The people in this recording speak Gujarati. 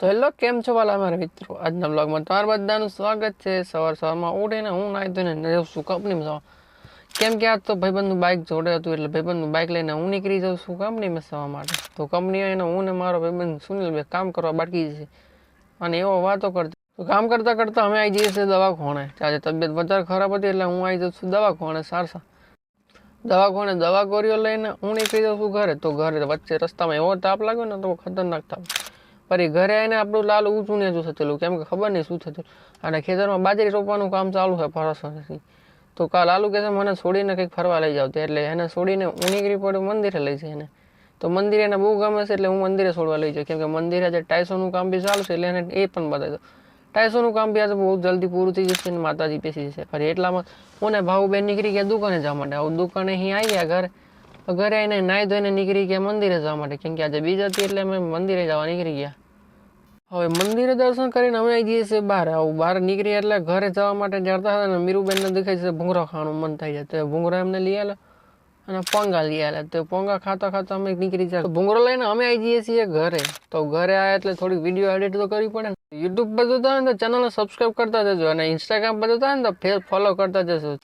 તો હેલો કેમ છો વાલા મારા મિત્રો, આજના બ્લોગમાં તમારા બધાનું સ્વાગત છે। સવારમાં ઉઠીને હું નાહી ધોઈને જઉં છું કંપનીમાં જવા, કેમ કે આજ તો ભાઈબંધનું બાઇક જોડે હતું એટલે ભાઈબંધનું બાઇક લઈને હું નીકળી જાઉં છું કંપનીમાં જવા માટે। તો કંપની આવીને હું ને મારો ભાઈબંધ સુનિલ ભાઈ કામ કરવા બાકી છે અને એવો વાતો કરતા તો કામ કરતાં કરતાં અમે આવી જઈએ છીએ દવાખાને। આજે તબિયત વધારે ખરાબ હતી એટલે હું આવી જાઉં છું દવાખાને સારસા દવાખાને દવા ગોળીઓ લઈને હું નીકળી જાઉં છું ઘરે। તો ઘરે વચ્ચે રસ્તામાં એવો તાપ લાગ્યો ને તો ખતરનાક તાપ, ફરી ઘરે આવીને આપણું લાલ ઊંચું ને ઊંચું થયેલું, કેમ કે ખબર નહીં શું થતું। અને ખેતરમાં બાજરી રોપવાનું કામ ચાલુ છે ફરસથી, તો કાલ લાલુ કહે છે મને છોડીને કંઈક ફરવા લઈ જાવ, એટલે એને છોડીને હું નીકળી પડ્યો મંદિરે લઈ જાય એને। તો મંદિરે એને બહુ ગમે છે એટલે હું મંદિરે છોડવા લઈ જાઉં, કેમ કે મંદિરે આજે ટાઈસોનું કામ બી ચાલુ છે એટલે એને એ પણ બતાવી દો। ટાઈસોનું કામ બી આજે બહુ જલ્દી પૂરું થઈ જશે અને માતાજી બેસી જશે। ફરી એટલામાં હું ને ભાઉબેન નીકળી ગયા દુકાને જવા માટે। આવું દુકાને અહીં આવી ગયા ઘરે આવીને નાહી ધોઈને નીકળી ગયા મંદિરે જવા માટે, કેમ કે આજે બીજ હતી એટલે અમે મંદિરે જવા નીકળી ગયા। હવે મંદિરે દર્શન કરીને અમે આવી જઈએ છીએ બહાર। આવું બહાર નીકળી એટલે ઘરે જવા માટે જતા હતા ને મીરુબેનને દેખાય છે ભૂંગળો ખાવાનું મન થાય છે, તો ભૂંગળો એમને લઈ આલે અને પોંગા લઈ આલે। તો પોંગા ખાતા ખાતા અમે નીકળી જાય ભૂંગળો લઈને અમે આવી જઈએ છીએ ઘરે। તો ઘરે આવ્યા એટલે થોડીક વિડીયો એડિટ તો કરવી પડે ને। યુટ્યુબ પર જોતા હોય ને તો ચેનલને સબસ્ક્રાઈબ કરતા જજો અને ઇન્સ્ટાગ્રામ પર જોતા હોય ને તો ફોલો કરતા જજો।